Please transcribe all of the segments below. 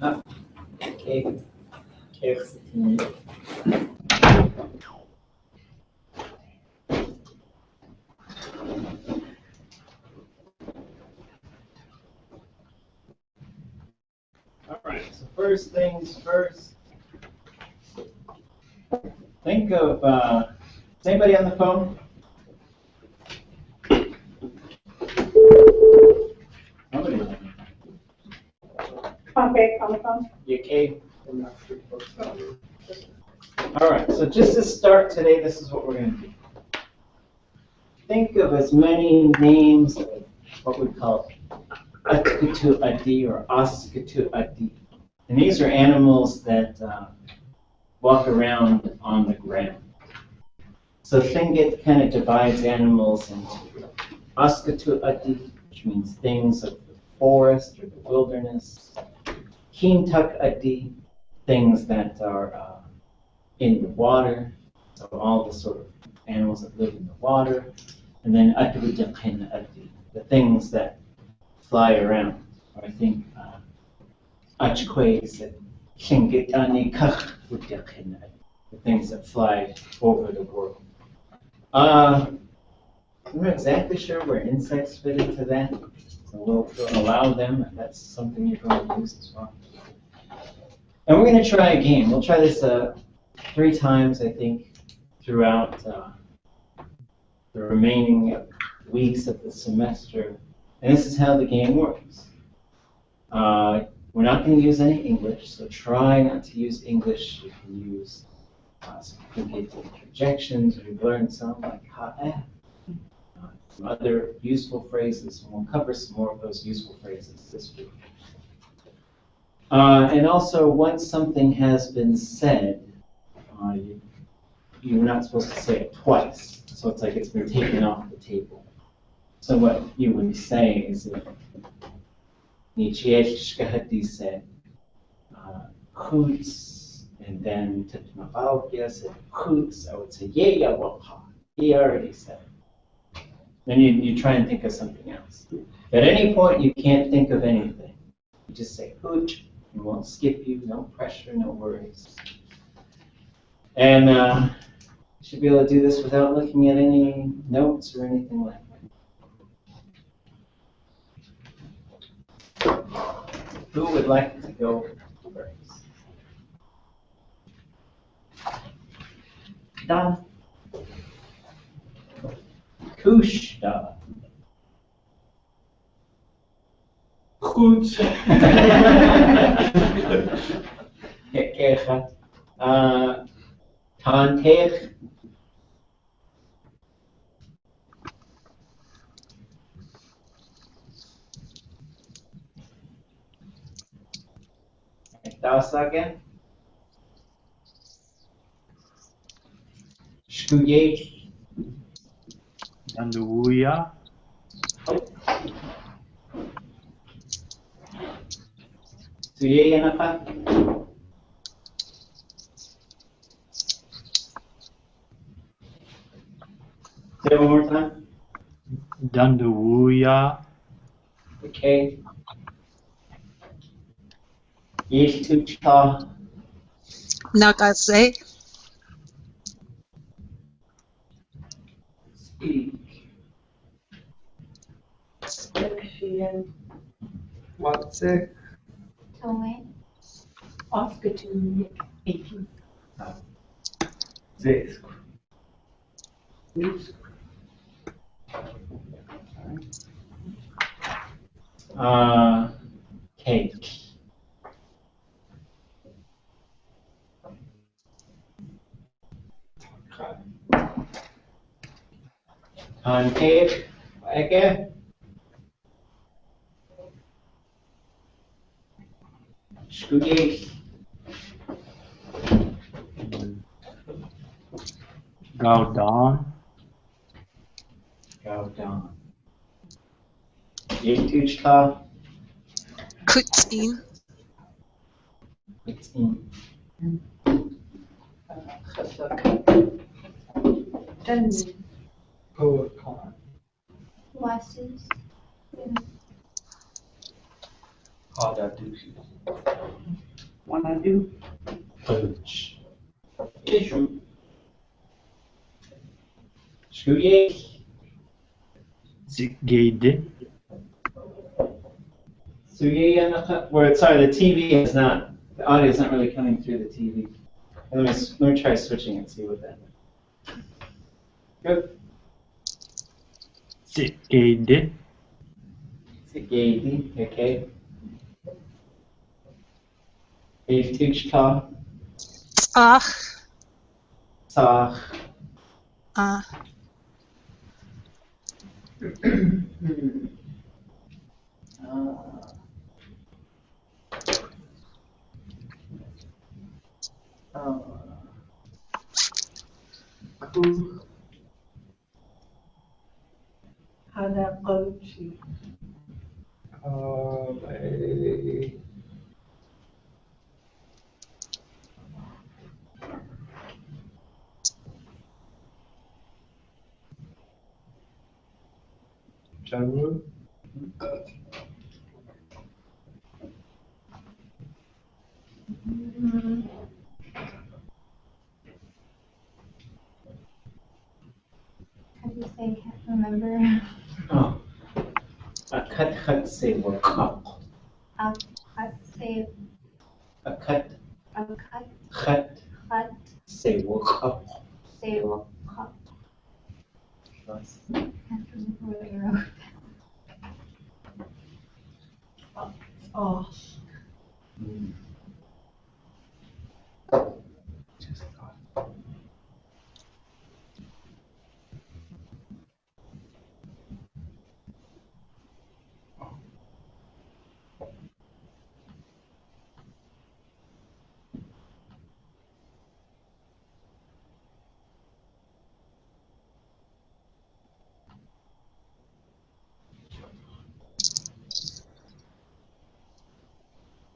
Okay. All right, so first things first, think of, is anybody on the phone? Nobody on the phone. Okay, on the phone. You okay? All right, so just to start today, this is what we're going to do. Think of as many names of what we call Atkutu Adi or Askutu Adi. And these are animals that walk around on the ground. So Tlingit kind of divides animals into Askutu Adi, which means things of the forest or the wilderness. Kintak Adi, things that are in the water, so all the sort of animals that live in the water. And then Atkudakin Adi, the things that fly around. Or I think Achkwe said, Shingitani Kach Udakin Adi, the things that fly over the world. I'm not exactly sure where insects fit into that, so we'll allow them if that's something you're going to use as well. And we're going to try a game. We'll try this 3 times, I think, throughout the remaining weeks of the semester. And this is how the game works. We're not going to use any English, so try not to use English. You can use some interjections, or you've learned some like ha'eh, some other useful phrases, and we'll cover some more of those useful phrases this week. And also, once something has been said, you're not supposed to say it twice, so it's like it's been taken off the table. So what you would say is if Nietzsche said, Hoots, and then Titmavaukia said Hoots, I would say, yeah, waha. He already said it. Then you try and think of something else. At any point, you can't think of anything. You just say Hoot, we won't skip you, no pressure, no worries. And you should be able to do this without looking at any notes or anything like that. Who would like to go first? Done. Kushda. Goed. Kekechat. Tantech. Dasagen. Shkuyech. Danduya. Suyeyanaka. Say it one more time. Danduya. Okay. Yeshtuchka. Nakase. Speak. Watsek. Tome. Oskatu. Zisk. Cake. Concave. Again. Shkuye. Gaudan. Go down. Yetuchka. Kutzin. It's in. Poetcon. Wasus. Hada douche. Wanna do? Coach. Issue. Shuye. Zigade. Suye yanaka. Where sorry, the TV is not. The audio is not really coming through the TV. Let me try switching and see what that. Good. Zigade. Sigedi. Okay. Etichka. Ach. Sach. Ku. Hanakochi. A. Jamu. How do you say, can't remember? Oh. Akat se wakak. A cut, say, Akat a cut, khat cut, se wakak. say, well, cut. Can't remember what I wrote. Oh.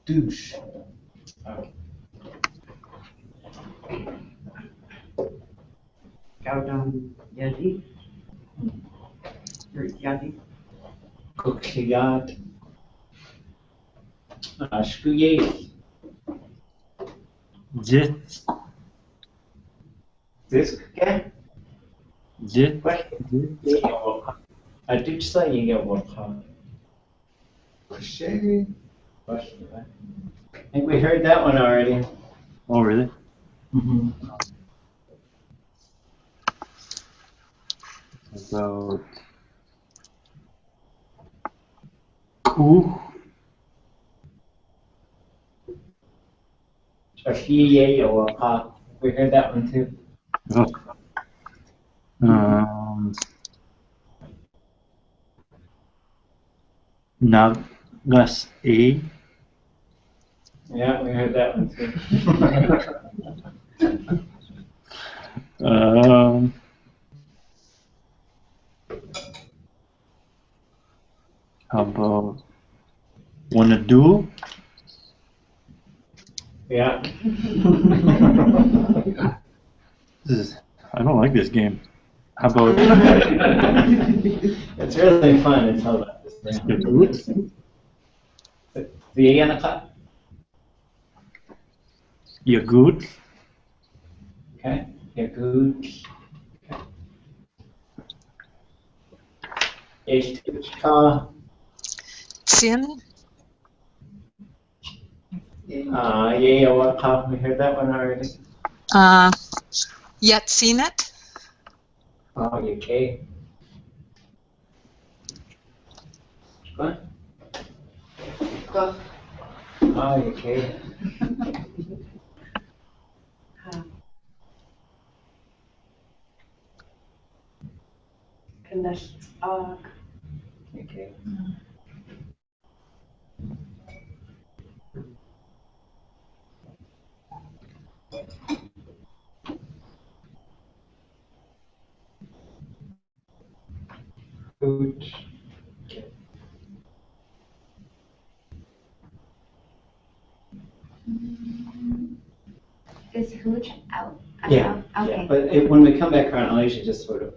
Douche. Okay. Gaudon Yadi. Or Yadi. Kukliyat. Shkuye. Zit. Ziske. Zit. What? Aduchsa yiga wakak. Cliche. I think we heard that one already. Oh, really? Mm-hmm. About. Ku. Ashiye wakak. We heard that one too. Oh. Nagas A. Yeah, we heard that one too. How about wanna do? Yeah. I don't like this game. How about It's really fun until that. Ziyanaka. you good? Okay. Yeah, good. Ishtka. Tsin. Yeah, wakak. We heard that one already. Yatsinet. Oh, okay. What? Oh, okay. Connect. Okay. Coach. Is hooch out? Yeah, Out? yeah. Okay. But when we come back around, I'll usually just sort of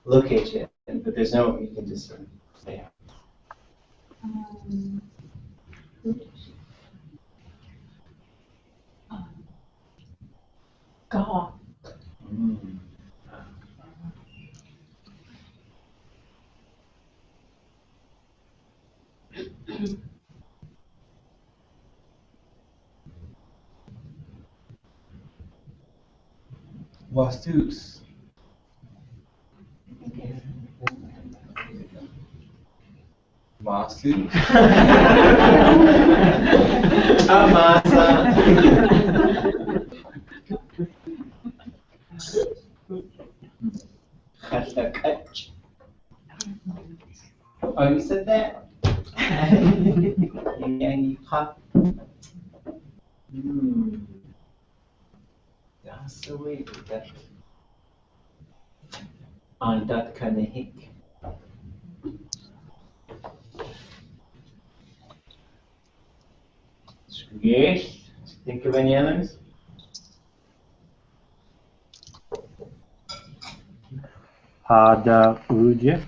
locate you. But there's no, you can just sort of say out. Hooch. Ga. Mm. Wasus. Masu. Amasa. Kachakach. Oh, you said that? Yang pop. That's the way that. On that kind of hick. Yes. Think of any others? Pada Uja.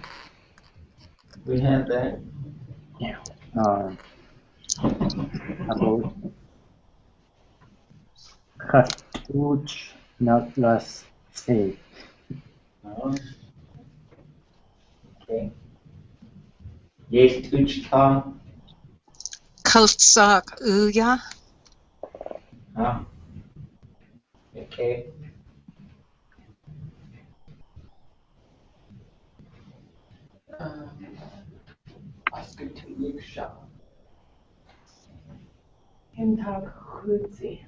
We have that. About Katuch Nutlas A. Oh. Okay. Yes, Tuchta. Kosak Uya. Ah. Okay. Oscar to Luksha. Hintag Hutzi.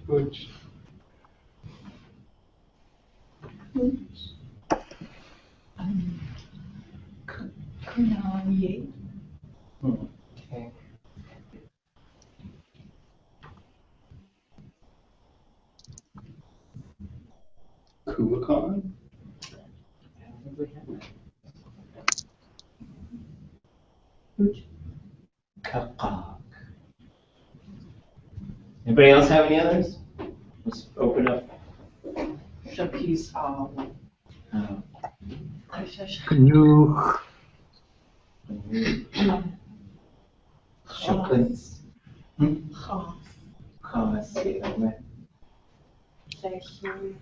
Butch. Kunaye. Okay. Kubakan. I don't think we have that. Butch. Kakak. Anybody else have any others? Let's open up. Shapis Canoe. Shukuns. Khas. Khas. Lehi.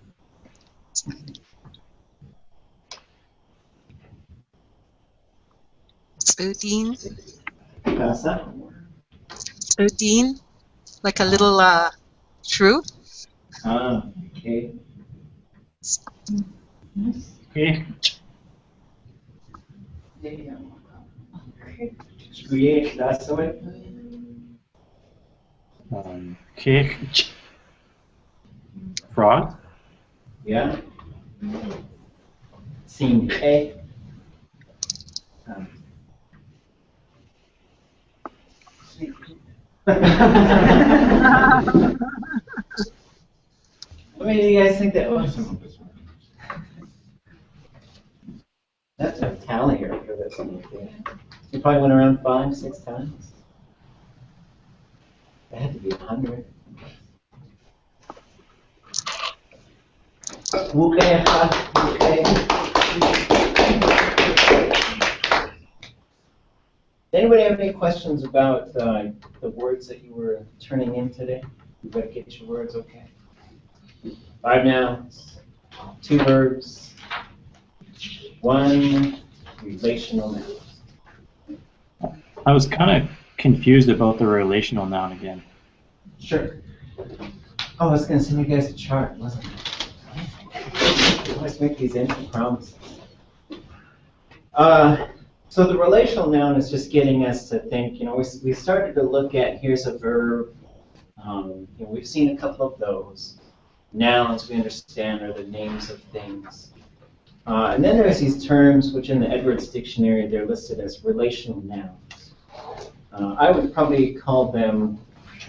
Udin. Kasa. Udin. Like a little shrew. Ah, okay. Okay. Create, that's the way. Kich. Frog. Yeah. Sing A. What do you guys think that was? That's a tally here for this one. You probably went around 5, 6 times. That had to be 100. Okay. Anybody have any questions about the words that you were turning in today? You better get your words okay. 5 nouns, 2 verbs, 1 relational noun. I was kind of confused about the relational noun again. Sure. Oh, I was going to send you guys a chart, wasn't I? I always make these empty promises. So the relational noun is just getting us to think, we started to look at, here's a verb. We've seen a couple of those. Nouns, we understand, are the names of things. And then there's these terms, which in the Edwards Dictionary, they're listed as relational nouns. I would probably call them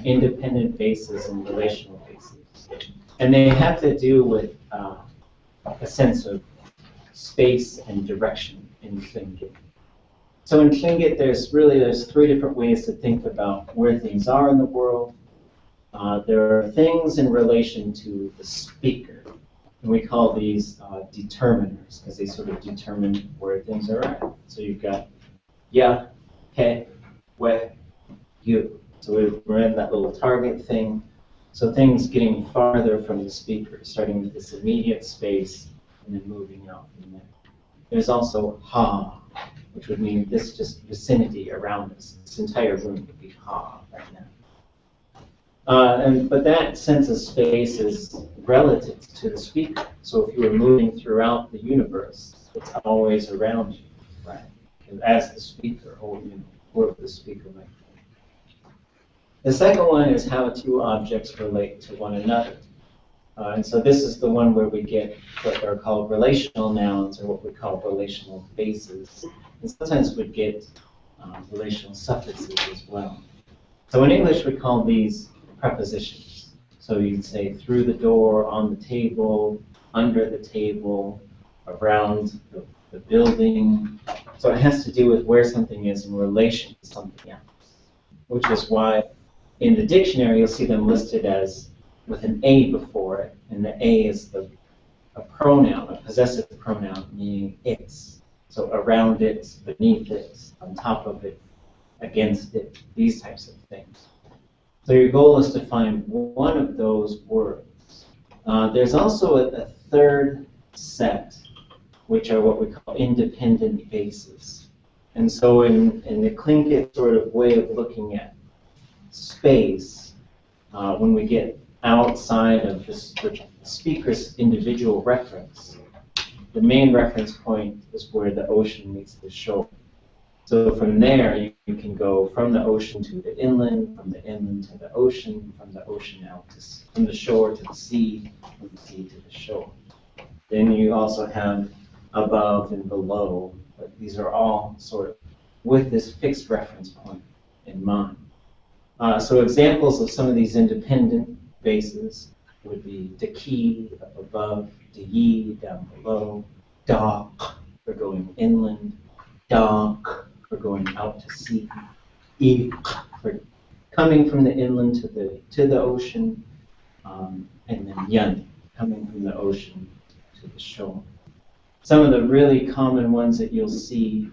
independent bases and relational bases. And they have to do with a sense of space and direction in Tlingit. So in Tlingit, there's 3 different ways to think about where things are in the world. There are things in relation to the speaker. And we call these determiners, because they sort of determine where things are at. So you've got ya, he, we, you. So we're in that little target thing. So things getting farther from the speaker, starting with this immediate space and then moving out from there. There's also ha, which would mean this just vicinity around us. This entire room would be ha right now. But that sense of space is relative to the speaker. So if you were moving throughout the universe, it's always around you, right? As the speaker, or whoever the speaker might be. The second one is how two objects relate to one another. And so this is the one where we get what are called relational nouns, or what we call relational bases. And sometimes we get relational suffixes as well. So in English, we call these prepositions. So you'd say through the door, on the table, under the table, around the building. So it has to do with where something is in relation to something else, which is why in the dictionary you'll see them listed as with an A before it, and the A is a pronoun, a possessive pronoun, meaning it's. So around it, beneath it, on top of it, against it, these types of things. So your goal is to find one of those words. There's also a third set, which are what we call independent bases. And so in the Tlingit sort of way of looking at space, when we get outside of the speaker's individual reference, the main reference point is where the ocean meets the shore. So from there, you can go from the ocean to the inland, from the inland to the ocean, from the ocean out to from the shore to the sea, from the sea to the shore. Then you also have above and below, but these are all sort of with this fixed reference point in mind. So examples of some of these independent bases would be Daki up above, Yi down below, Dak for going inland, Dak for going out to sea, Ik for coming from the inland to the ocean, and then Yan coming from the ocean to the shore. Some of the really common ones that you'll see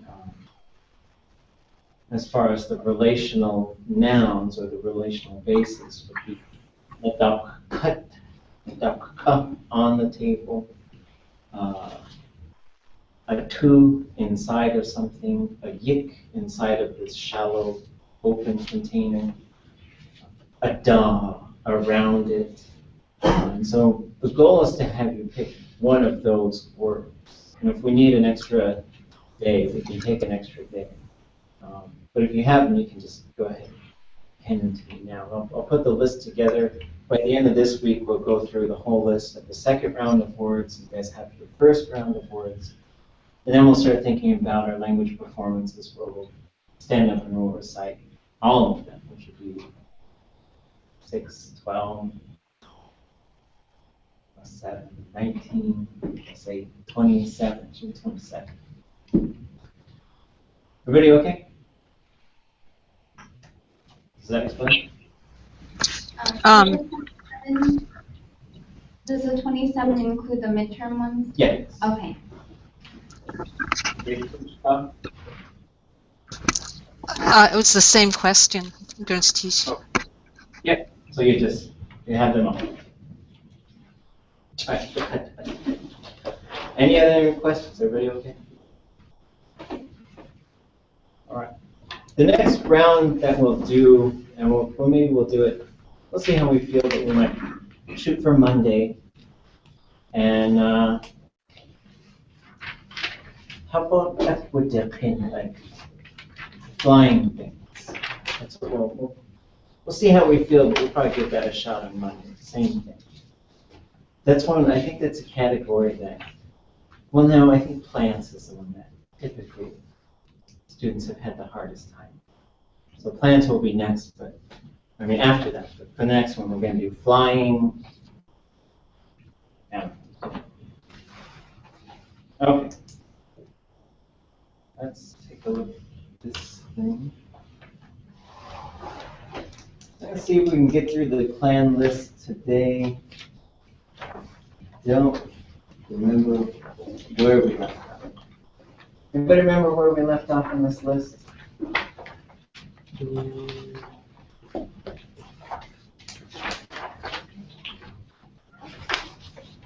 as far as the relational nouns or the relational bases would be Nadak Ka on the table, a tu inside of something, a yik inside of this shallow open container, a da around it. And so the goal is to have you pick one of those words. And if we need an extra day, we can take an extra day. But if you have them, you can just go ahead and hand them to me now. I'll put the list together. By the end of this week, we'll go through the whole list of the second round of words. You guys have your first round of words. And then we'll start thinking about our language performances where we'll stand up and we'll recite all of them, which would be 6, 12, 7, 19, let's say 27, should be 27. Everybody okay? Does that explain? Does the 27 include the midterm ones? Yeah. Okay. It was the same question. I'm going to teach. Yeah. So you have them all. All right. Any other questions? Everybody okay? All right. The next round that we'll do, and maybe we'll do it. We'll see how we feel, but we might shoot for Monday. And how about like flying things? That's what we'll see how we feel, but we'll probably give that a shot on Monday. Same thing. That's one. I think that's a category that. Well, no, I think plants is the one that typically students have had the hardest time. So plants will be next, but I mean after that. But for the next one, we're going to do flying. Yeah. Okay. Let's take a look at this thing. Let's see if we can get through the plan list today. Don't remember where we left off. Anybody remember where we left off on this list?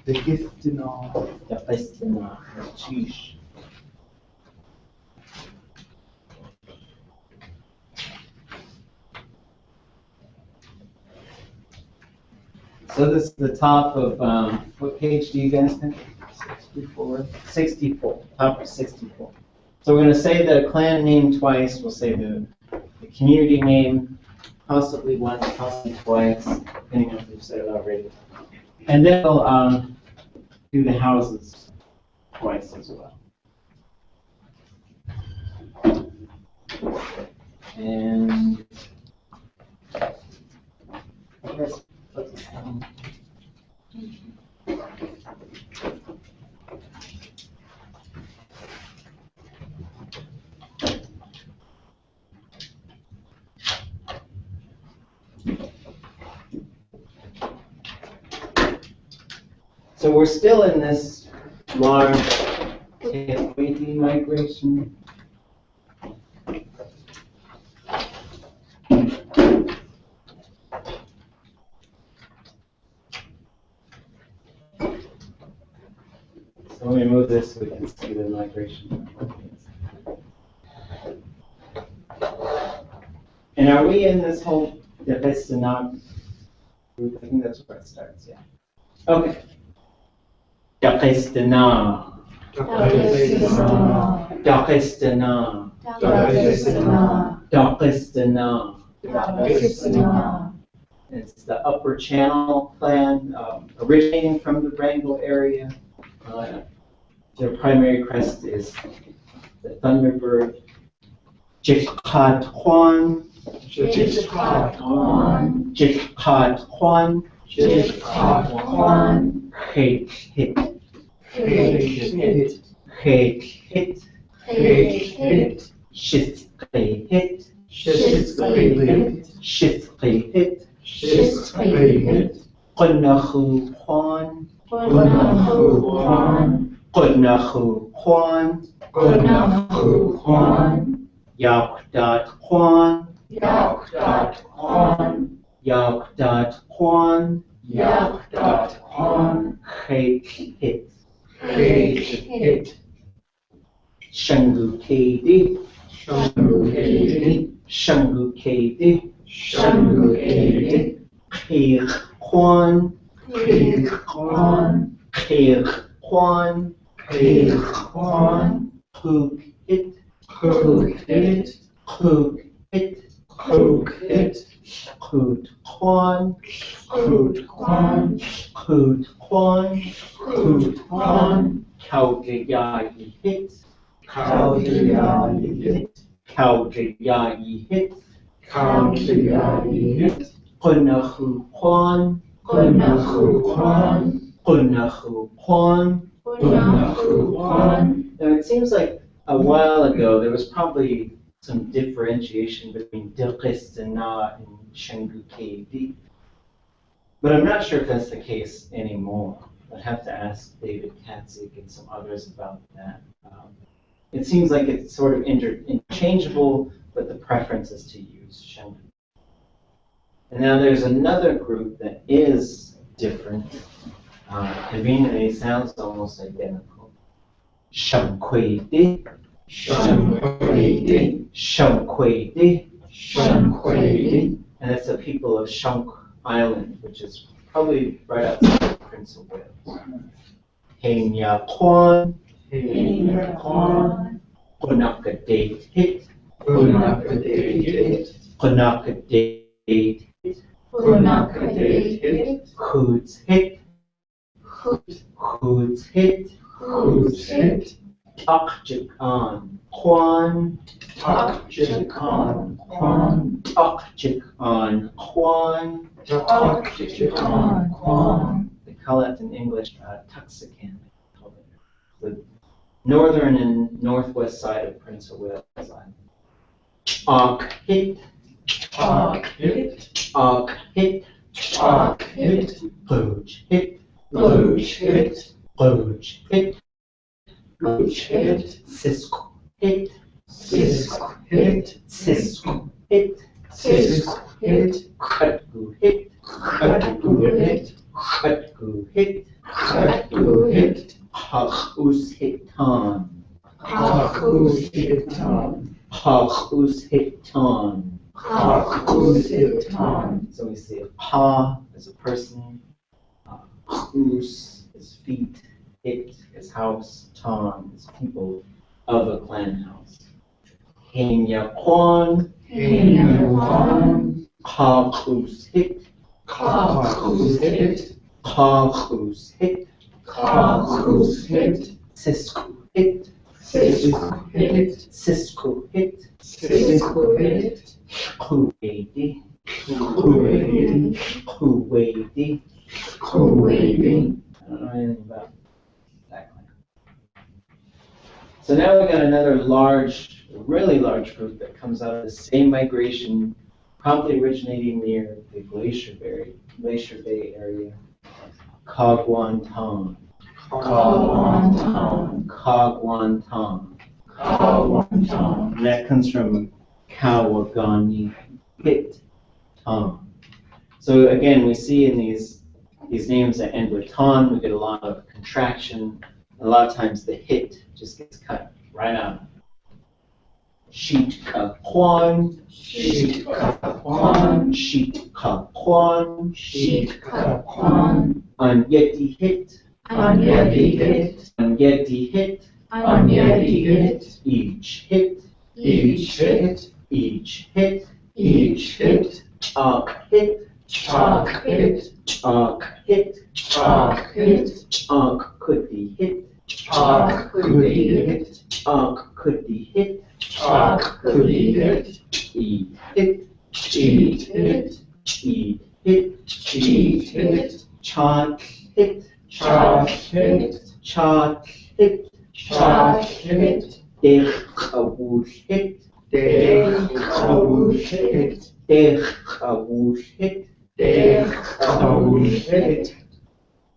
Daqistina. Sheesh. So this is the top of, what page do you guys think? 64. 64, top of 64. So we're gonna say the clan name twice, we'll say the community name, possibly once, possibly twice, depending on if we've said it already. And then we'll, do the houses twice as well. And let's put this down. So we're still in this large Tlingit migration. So let me move this so we can see the migration. And are we in this whole Daqistina group? I think that's where it starts, yeah. Okay. Daqistina. Daqistina. Daqistina. Daqistina. Daqistina. It's the Upper Channel clan, originating from the Wrangell area. Their primary crest is the Thunderbird. Jikatwan. Jikatwan. Jikatwan. Jikatwan. Hate hit. Hit. Hate hit. Hit. Shitri hit. Shitri. Shitri hit. Shitri. Qunahu Kwan. Qunahu. Qunahu Kwan. Qunahu. Yaukdat Kwan. Yaukdat. Yaukdat Kwan. Yaukdat. Hate hit. Hit. Shangu Kadi. Shangukedi. Shangukedi. Shangukedi. Kir Kwan. Kwan. Kir Kwan. Kwan. Kook Hit. Kukit. Kook Hit. Kukit. Koot Kwan. Kut Kwan. Koot Kwan. Kut Kwan. Kaujayayi Hit. Kaujayayi. Kaujayayi Hit. Kaujayayi. Qunahu Kwan. Qunahu Kwan. Qunahu Kwan. Qunahu Kwan. Now, it seems like a while ago there was probably some differentiation between Daqistina and Shangukedi, but I'm not sure if that's the case anymore. I'd have to ask David Katzig and some others about that. It seems like it's sort of interchangeable, but the preference is to use Shangu. And now there's another group that is different. Conveniently sounds almost identical. Shankwedi. Shankwedi. Shankwedi. Shankwedi. And it's the people of Shank Island, which is probably right outside of Prince of Wales. Henya Kwan. Kwan. Konakadate Hit. Kunakadate. Konakadate Hit. Kunakadate. Hoots Hit. Hoots Hit. Who's hit? Takjikan Kwan. Takjikan Kwan. Takjikan Kwan. Takjikan Kwan. They call it in English Tuxican. The northern and northwest side of Prince of Wales Island. Ak Hit. Hit. Hit. Hit. Booch Hit. Hit. Booch Hit. Hit. Sisk Hit. Sisk hit. Sisk Hit. Sisk hit. Khatgu Hit. Khatgu hit. Khatgu Hit. Katuhit. Hachushitan. Kakusitan. Hachushitan. Kakusitan. So we say ha is a person, hus is feet, hit is house, tan is people of a clan house. Hinyakwan, Hinyakwan. Kakushit, Kakushit. Kakushit, Kakushit. Siskuhit, Siskuhit. Siskuhit, Siskuhit. Kuwaiti, Kuwaiti. Kuwaiti. Kuwaiti. I don't know anything about that clan. So now we got another large, really large group that comes out of the same migration, probably originating near the Glacier Bay area. Kagwantan. Kagwantan. Kagwantan. Kagwantan. And that comes from Kawagani Hit Tom. So again, we see in these names that end with ton, we get a lot of contraction. A lot of times the hit just gets cut right out. Sheet ka kwan, Sheet Kakwan. sheet ka kwan, Sheet Kakwan. Anyeti hit, Anyeti hit. Anyeti hit, Anyeti hit. each hit, Each hit. each hit, Each hit. chalk hit, Chalk hit. chalk hit, Chalk hit. chalk could be hit, Chalk could be hit. chalk could be hit, Chalk could be hit. eat hit, Eat hit. eat hit, Eat hit. chalk hit, Chalk hit. chalk hit, Chalk hit. dech kawush hit, Dech Kawush hit. dech kawush hit, Dech Kawush hit.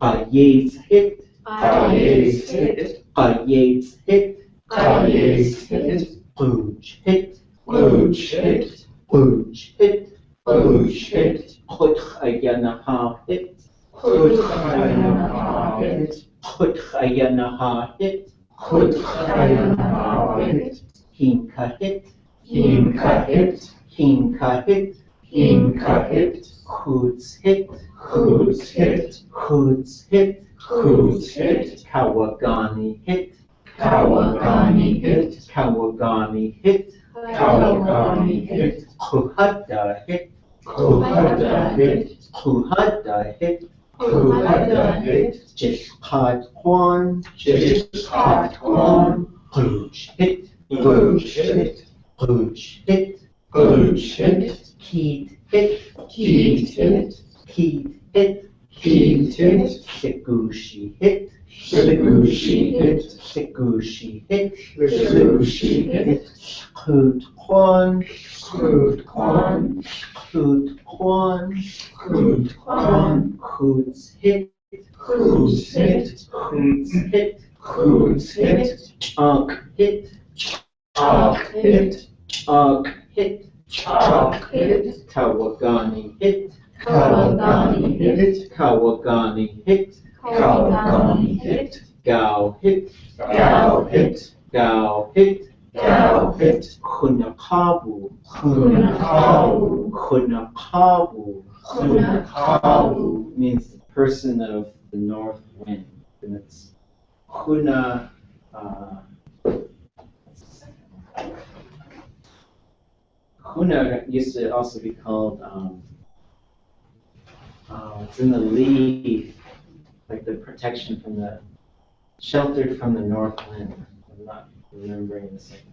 ayes hit, Ayes hit. ayes hit, Ayes hit. Rouge hit, Luge hit. rouge hit, Luge hit. Chutchayanaha hit, Chutchayanaha hit. Chutchayanaha hit, Chutchayanaha hit. Hinka hit, Hinka hit. Hinka hit, Hinka hit. Hoots hit, Hoots hit. Hoots hit, Hoots hit. Kawagani hit, Kawagani hit. Kawagani hit, Kawagani hit. Kuhada hit, Kuhada hit. Kuhada hit, Kuhada hit. Jishkat Kwan, Jishkat Kwan. Rouge hit, Luge hit. Rouge hit, Luge hit. Keat hit, Keat hit. Keat hit, Keat hit. Shigushi hit, Shigushi hit. Shigushi hit, Shigushi hit. Hoot Kwan, Hoot Kwan. Hoot Kwan, Hoot Kwan. Hoots hit, Hoots hit. Hoots hit, Hoots hit. Chunk hit, Chalk hit. Chunk hit, Chalk hit. Kawagani hit, Kawagani hit. Kawagani hit, Kawagani hit. Gao hit, Gao hit. Gao hit, Gao hit. Kunakabu, Kunakabu. Kunakabu Kunakabu. means the person of the north wind, and it's Kuna. Kuna used to also be called, it's in the leaf, like the protection from the, sheltered from the north wind. I'm not remembering the second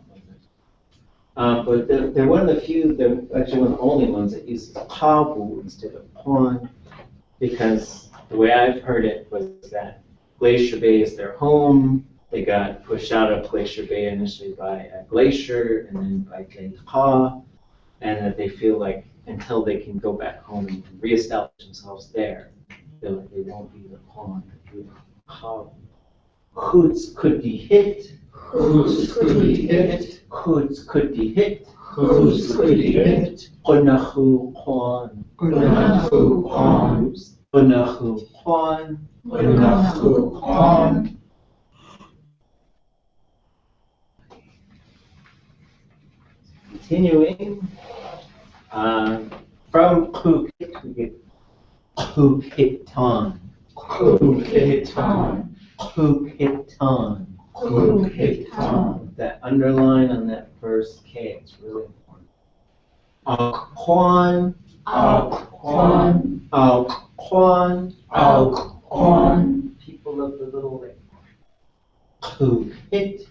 one. But they're one of the few, they're actually one of the only ones that uses kabu instead of pond, because the way I've heard it was that Glacier Bay is their home. They got pushed out of Glacier Bay initially by a glacier and then by Tlingit, and that they feel like until they can go back home and reestablish themselves there, they won't be the pond. Hoots could be hit. Hoots could be hit. Hoots could be hit. Hoots could be hit. Unahu Kwan. Unahu Kwan. Unahu Kwan. Unakuan. Continuing, from Phuket we get Phuketon. Kukitan. Phuketon. Kukitan. That underline on that first K, it's really important. Alquan, Alquan. Alquan, Alquan. people of the little lake. Phuket,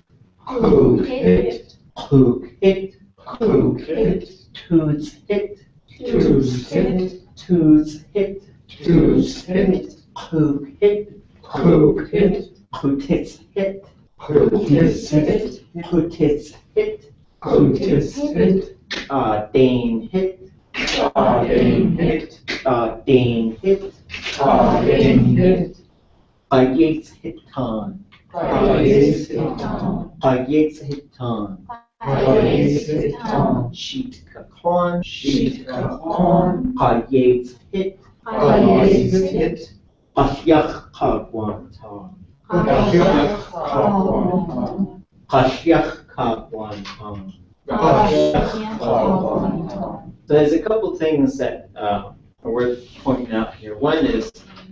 Kukit. Phuket, Kukit. Toots hit, Tusit. Toots hit, Tusit. Phuket, Kukit. Putits hit, Kutisit. Putits hit, Kutisit. Dane hit, Dane hit. Dane hit, Dane hit. Yates hit ton, Kayisitan. Yates hit ton, Kayisitan. Sheet kakwan, Shitkakorn. Yates hit, Kayisit. Kashyach kagwan ton, Kayakkawan. Kashyach kagwan ton. Kayakkawan. So there's a couple things that are worth pointing out here. One is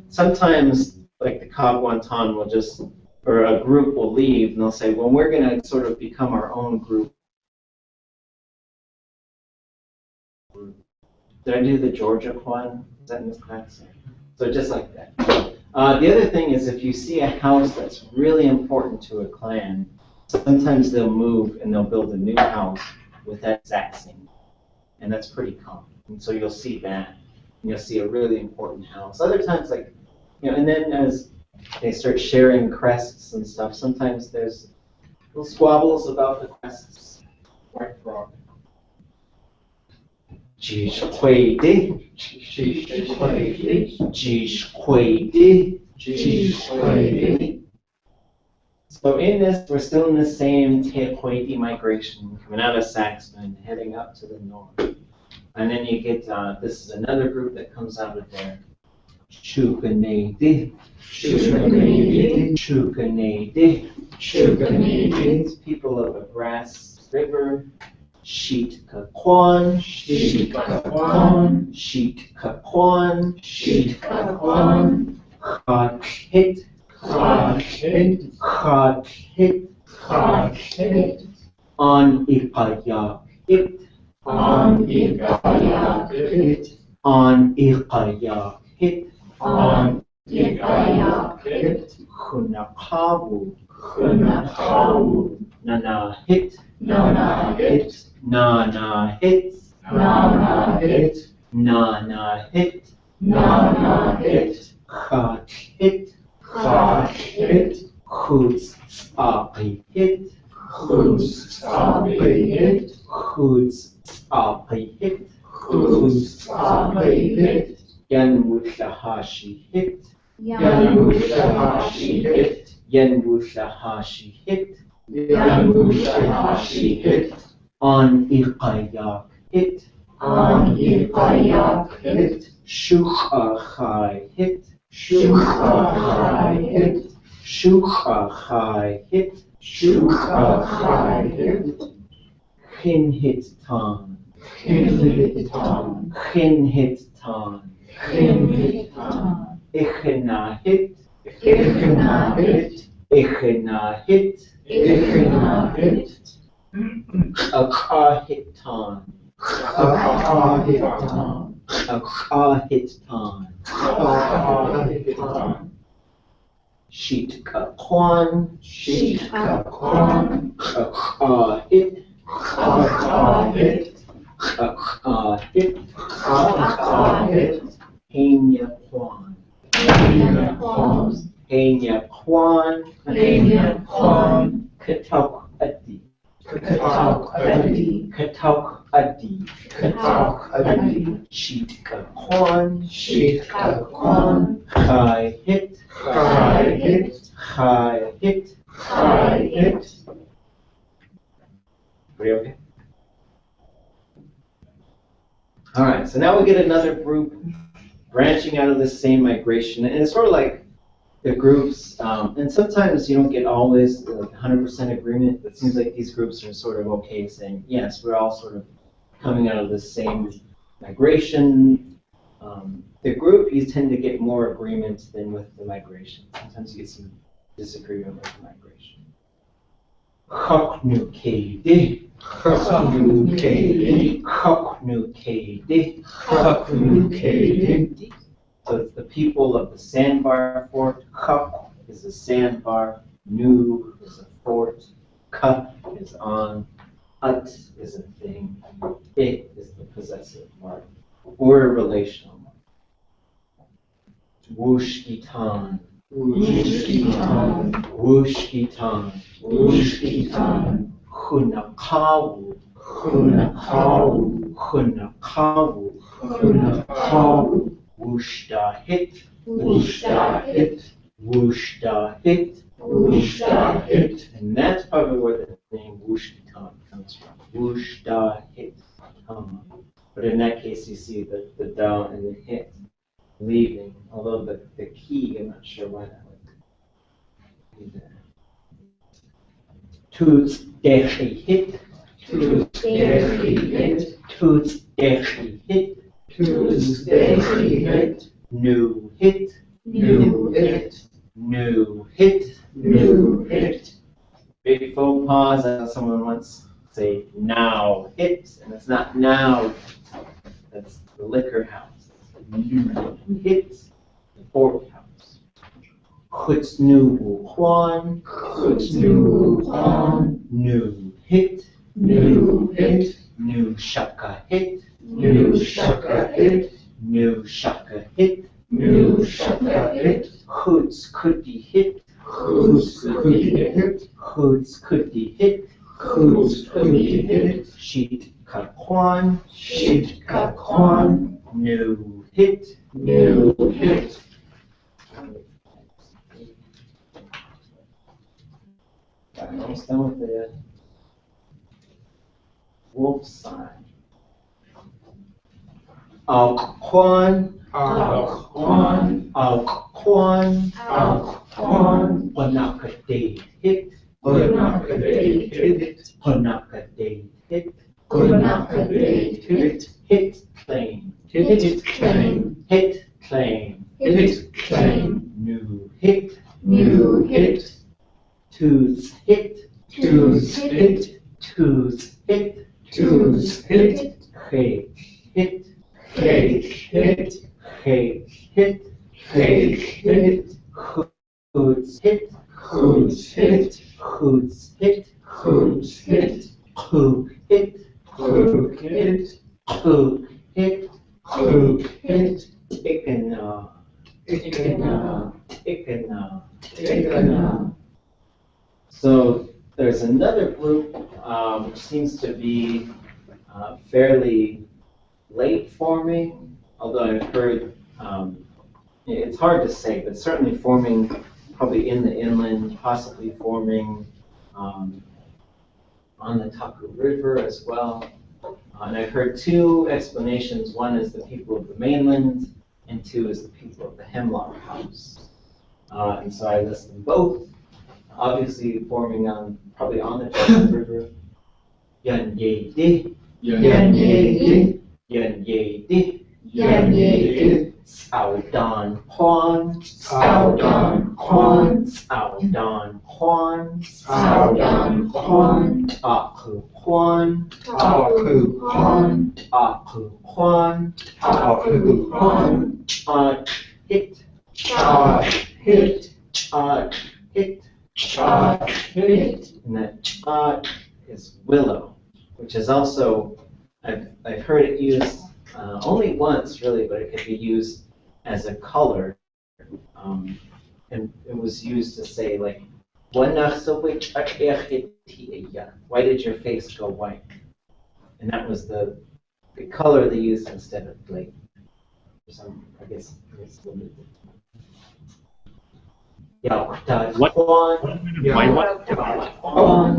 sometimes like the Kagwantan will just, or a group will leave and they'll say, well, we're going to sort of become our own group. Did I do the Georgia one? Is that in this class? So just like that. The other thing is if you see a house that's really important to a clan, sometimes they'll move and they'll build a new house with that exact same. And that's pretty common. And so you'll see that. And you'll see a really important house. Other times, like, and then as they start sharing crests and stuff, sometimes there's little squabbles about the crests. Right, wrong. Jishquaidi, Jishquaidi. So in this, we're still in the same Tequaidi migration, coming out of Saxman, heading up to the north. And then you get, this is another group that comes out of there. Chukanadi. It's people of a grass river. Sheet Kakwan. Khakit. On Iqayakit. Hunakawu. Nanahit. Nanahit. Khakit. Khutsapihit. Yanwushahashihit. Yanwushahashihit. On Iqayakit. Shuchachayhit. Hinhittan. Ichenahit. Akahittan. Sheetkakwan. Akahit. Hainyaquan. Kataukadi. Sheetkakwan. Chai-hit. Are you okay? All right, so now we get another group branching out of the same migration. And it's sort of like the groups, and sometimes you don't get always like 100% agreement, but it seems like these groups are sort of okay saying, yes, we're all sort of coming out of the same migration. The groupies tend to get more agreement than with the migration. Sometimes you get some disagreement with the migration. Choknukede. Choknukede. Choknukede. Choknukede. So it's the people of the sandbar fort. Chok is a sandbar. Nu is a fort. Ka is on. Ut is a thing. It is the possessive mark or a relational mark. Wushkitan. Wushkitan. Wushkitan. Wushkitan. Hunakawu. Hunakawu. Hunakawu. Hunakawu. Wushdahit. Wushdahit. Wushdahit. Wushdahit. And that's probably where the name Wushkitan comes from. Wushdahit. But in that case, you see the da and the hit leaving, although the key, I'm not sure why that would be there. Toots dechi hit. Toots dechi hit. Toots dechi hit. Toots dechi hit. New hit. New hit. New hit. New hit. Baby faux pas, someone once say now hit, and it's not now. That's the liquor house. New hit, the fourth house. Huts new Juan. Huts new Juan. New hit. New hit. New shaka hit. New shaka hit. New shaka hit. New shaka hit. Hoods could be hit. Hoods could be hit. Hoods could be hit. Hoods could be hit. Sheet kakwan. Sheet kakwan. New hit. New hit. Almost done with the wolf sign. Alquan. Alquan. Alquan. Alquan. Panakade hit. Panakade hit. Panakade hit. Panakade hit. Hit claim. Hit claim. Hit claim. Hit claim. New hit. New hit. Twos hit. Twos hit. Twos hit. Twos hit. Cake hit. Cake hit. Cake hit. Cake hit. Hoods hit. Hoods hit. Hoods hit. Hoods hit. Hook hit. Hook hit. Hook hit. Hook hit. Ikana. Ikana. Ikana. Ikana. So there's another group which seems to be fairly late forming, although I've heard it's hard to say, but certainly forming probably in the inland, possibly forming on the Taku River as well. And I've heard two explanations. One is the people of the mainland, and two is the people of the Hemlock House. And so I list them both. Obviously forming probably on the Taku River. Yan Ye Di. Yan Ye Di. Yan Ye Di. Yan Ye Di. Sao Dan Huan. Sao Dan Huan. Sao Dan Huan. Sao Dan Huan. Aku Huan. Aku Huan. Aku Huan. Aku Huan. Hit. Hit. Hit. Hit. And that is willow, which is also, I've heard it used only once really, but it could be used as a color. And it was used to say like, why did your face go white? And that was the color they used instead of like, for some, I guess limited. What?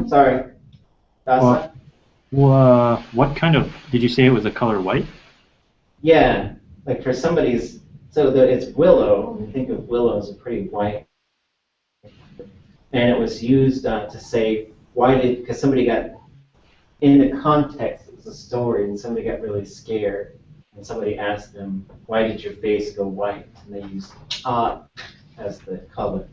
Sorry. Dasa? What kind of, did you say it was a color white? Yeah, like for somebody's, so it's willow. You think of willow as a pretty white And it was used to say, because somebody got, in the context, it was a story, and somebody got really scared. And somebody asked them, why did your face go white? And they used as the color.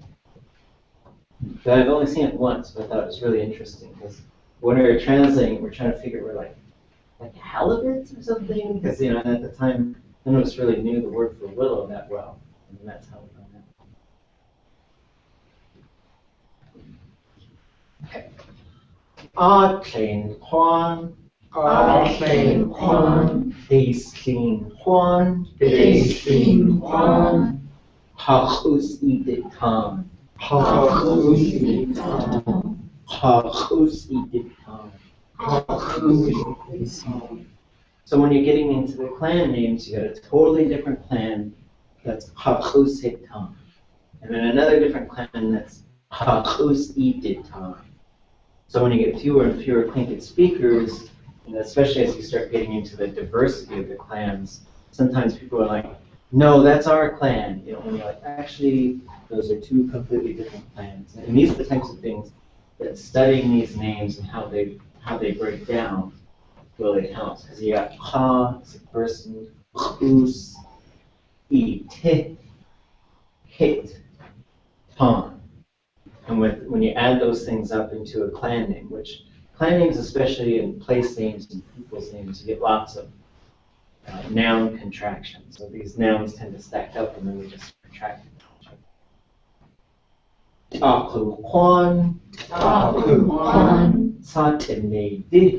But I've only seen it once, but I thought it was really interesting, because when we were translating, we're trying to figure, we're like halibut or something? Because, at the time, none of us really knew the word for willow that well. And that's how we found out. Okay. Tlingit, Tlingit, Tlingit, Tlingit, Hachus Iditan. Hachus Hachus Iditan. So when you're getting into the clan names, you got a totally different clan that's Hachus Iditan. And then another different clan that's Hachus Iditan. So when you get fewer and fewer Tlingit speakers, and especially as you start getting into the diversity of the clans, sometimes people are like, no, that's our clan. When you're like, actually, those are two completely different clans. And these are the types of things that studying these names and how they break down really helps. Because you got Ha, it's a person, Hus, It, Hit, Tan. And when you add those things up into a clan name, which clan names, especially in place names and people's names, you get lots of noun contractions. So these nouns tend to stack up and then we just contract it. Kwan, Satinedi,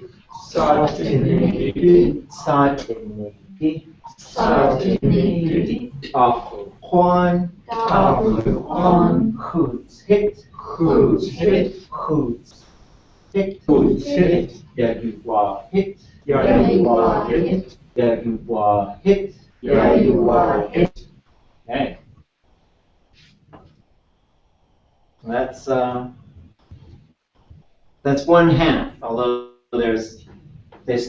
Kwan, Hoots hit, Yaguwa hit, Yaguwa hit. Okay. That's one half, although there's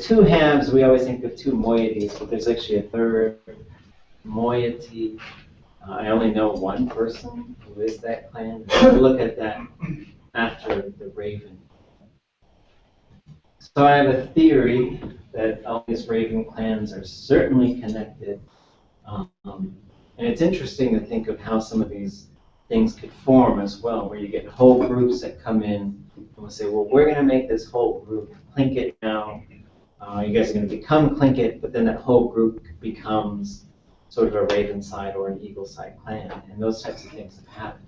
two halves. We always think of two moieties, but there's actually a third moiety. I only know one person who is that clan. We'll look at that after the Raven. So I have a theory that all these Raven clans are certainly connected. And it's interesting to think of how some of these things could form as well, where you get whole groups that come in and will say, well, we're going to make this whole group Tlingit now. You guys are going to become Tlingit, but then that whole group becomes sort of a Raven side or an Eagle side clan. And those types of things have happened.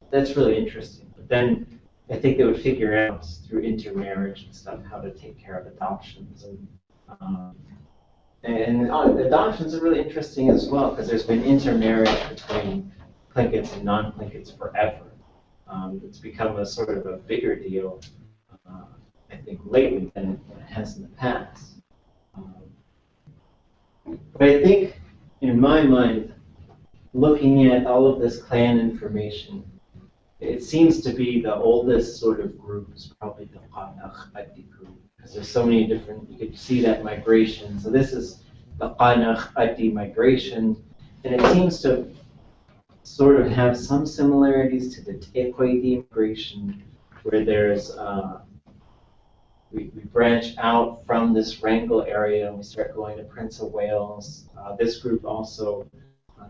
That's really interesting. But then I think they would figure out through intermarriage and stuff how to take care of adoptions. And adoptions are really interesting as well, because there's been intermarriage between Tlingits and non-Tlingits forever. It's become a sort of a bigger deal, I think, lately than it has in the past. But I think, in my mind, looking at all of this clan information, it seems to be the oldest sort of group is probably the Qanakh Addi group, because there's so many different, you could see that migration. So this is the Qanakh Addi migration, and it seems to sort of have some similarities to the Tequadi migration, where there's, we branch out from this Wrangell area and we start going to Prince of Wales. This group also,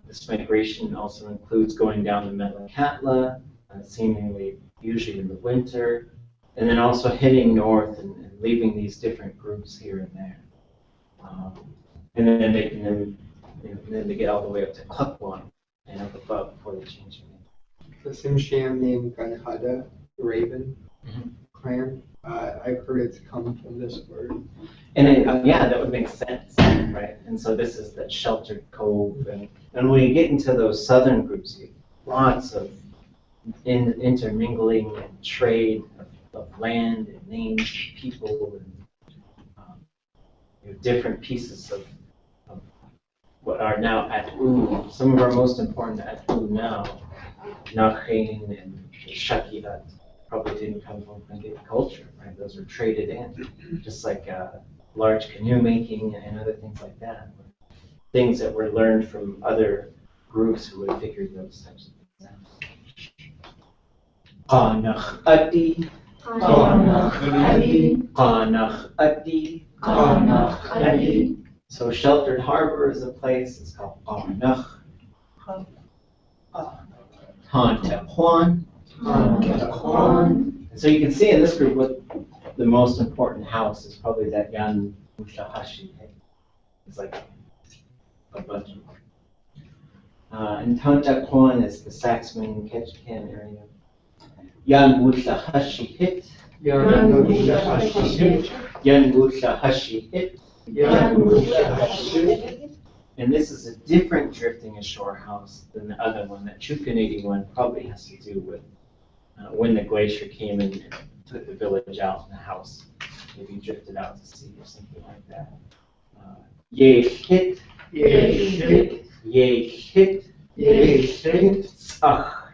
this migration also includes going down to Metlakatla, seemingly usually in the winter, and then also heading north and leaving these different groups here and there. And then they can then they get all the way up to Klukwan and up above before they change their name. The Simsham named Ganhada, Raven clan. I've heard it's come from this word. And then, yeah, that would make sense, right? And so this is that sheltered cove. And when you get into those southern groups, you get lots of intermingling and trade of land and names, and people, and different pieces of what are now Atu. Some of our most important Atu now, Nachin and Shakiat, probably didn't come from Tlingit culture, right? Those were traded in, just like large canoe making and other things like that. Things that were learned from other groups who had figured those types of things Qanach ati. Qanach ati. So Sheltered Harbor is a place. It's called Qanach. Tantequan. So you can see in this group what the most important house is probably that Yan Mushahashi. It's like a bunch of. And Tantequan is the Saxman Ketchikan area. Yan Mushahashi hit. Yan Mushahashi hit. And this is a different drifting ashore house than the other one. That Chukan 81 probably has to do with when the glacier came and took the village out and the house maybe drifted out to sea or something like that. Ye hit, Tzach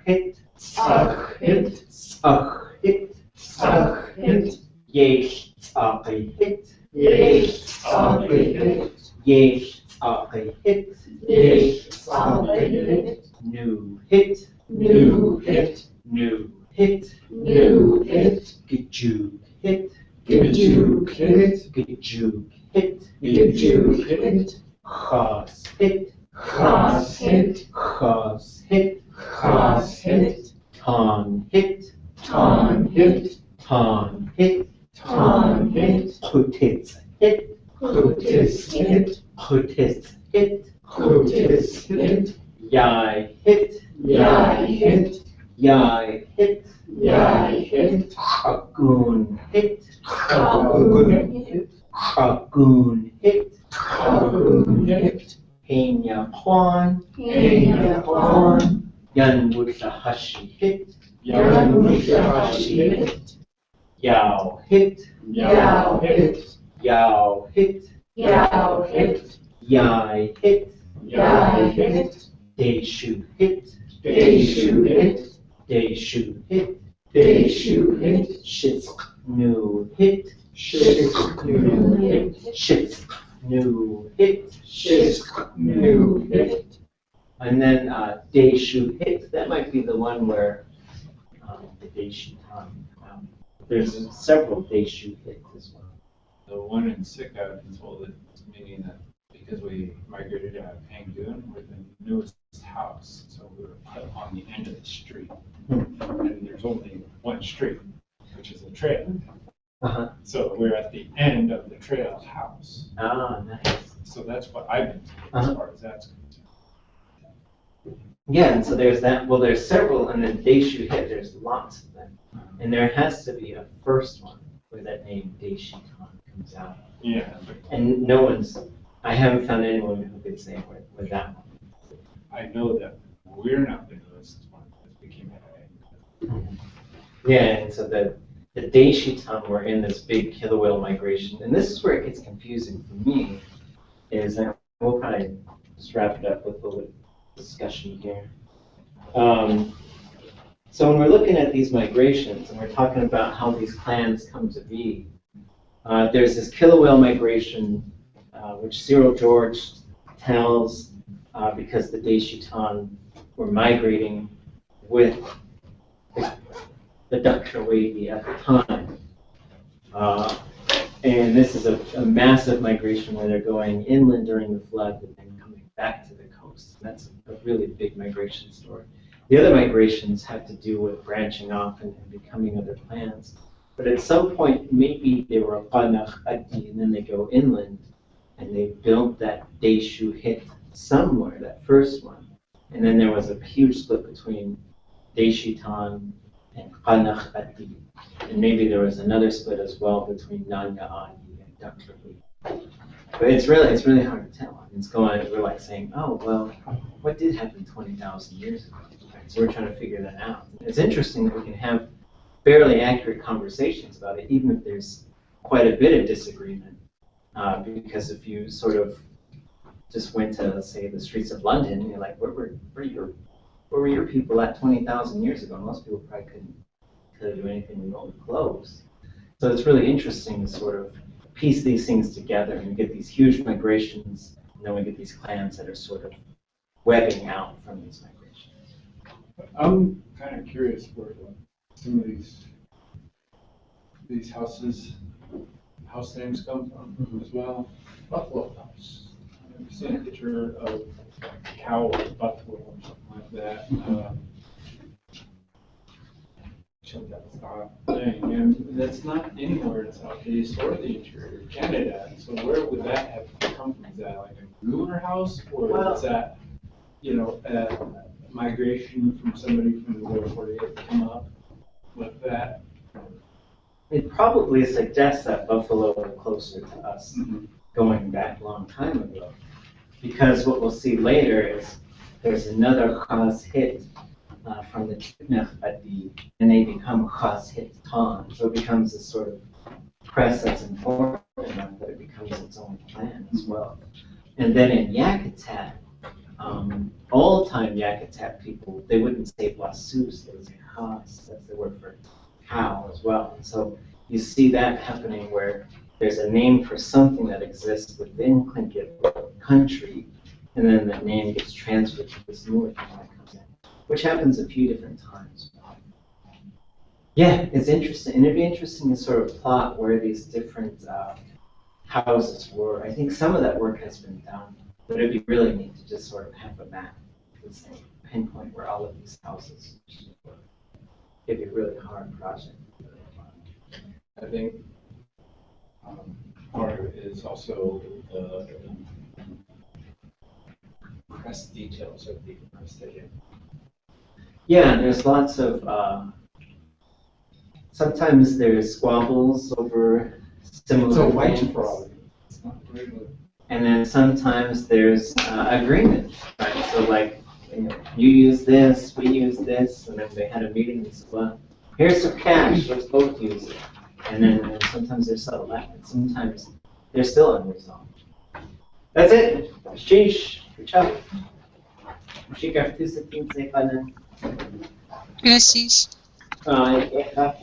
hit, Ye tzaki hit, New hit, Gijug hit, Chas hit, Ton hit, Putitz hit, Yai hit, Agun hit, Pena Kwan, Yan Mushahashi hit, Yao hit, Yai hit, Deshu hit, Shitsk new hit, And then Deshu hit, that might be the one where the Deshu Tan. There's several Deshu hits as well. The one in Sitka is meaning that because we migrated out of Pangoon, we're the newest house, so we were put on the end of the street. And there's only one street, which is a trail. So we're at the end of the trail house. Ah, nice. So that's what I've been told as far as that's concerned. Yeah, and so there's that. Well, there's several, and then Deshu hit, there's lots of them. And there has to be a first one where that name Deshu Tan comes out. Yeah. And I haven't found anyone who could say where that one. I know that we're not the newest one because we came out of Yeah, and so the Deshu Tan were in this big killer whale migration. And this is where it gets confusing for me, is we'll probably just wrap it up with a little discussion here. So when we're looking at these migrations and we're talking about how these clans come to be, there's this killer whale migration, which Cyril George tells because the Deshu Tan were migrating with the Dr. Wavy at the time. And this is a massive migration where they're going inland during the flood and then coming back to the coast. That's a really big migration story. The other migrations have to do with branching off and becoming other clans. But at some point, maybe they were a Qanach Ati, and then they go inland, and they built that Deshu hit somewhere, that first one. And then there was a huge split between Deshu Tan and Qanach Ati. And maybe there was another split as well between Nanga Adi and Dr. Lee. But it's really hard to tell. We're like saying, oh, well, what did happen 20,000 years ago? So we're trying to figure that out. It's interesting that we can have fairly accurate conversations about it, even if there's quite a bit of disagreement. Because if you sort of just went to, say, the streets of London, and you're like, where were your people at 20,000 years ago? Most people probably couldn't do anything remotely close. So it's really interesting to sort of piece these things together and get these huge migrations, and then we get these clans that are sort of webbing out from these migrations. I'm kind of curious where some of these house names come from as well. Buffalo House. I've seen a picture of a cow or a buffalo or something like that. Thing, and that's not anywhere in Southeast or the interior of Canada. So where would that have come from? Is that like a groomer house, or is that, migration from somebody from the lower 48 to come up with that? It probably suggests that buffalo are closer to us going back a long time ago. Because what we'll see later is there's another Chaz hit from the Tlingit and they become Chaz hit Ton. So it becomes this sort of crest that's important enough that it becomes its own clan as well. And then in Yakutat, old-time Yakutat people, they wouldn't say Wasus, they would say Chaz. That's the word for cow as well. And so you see that happening where there's a name for something that exists within Tlingit country, and then that name gets transferred to this newer thing that comes in, which happens a few different times. Yeah, it's interesting, and it'd be interesting to sort of plot where these different houses were. I think some of that work has been done, but it'd be really neat to just sort of have a map to say, pinpoint where all of these houses were. It'd be a really hard project. I think part of it is also the crest details of the crested. Yeah, there's lots of, sometimes there's squabbles over similar It's a white things. frog. It's not really. And then sometimes there's agreement, right? So like, you use this, we use this, and then they had a meeting and said, well, here's some cash, let's both use it. And then sometimes they're settled out, and sometimes they're still unresolved. That's it. Sheesh. Good job. Musikach, ty se 5 sekund. Precies. Ik ga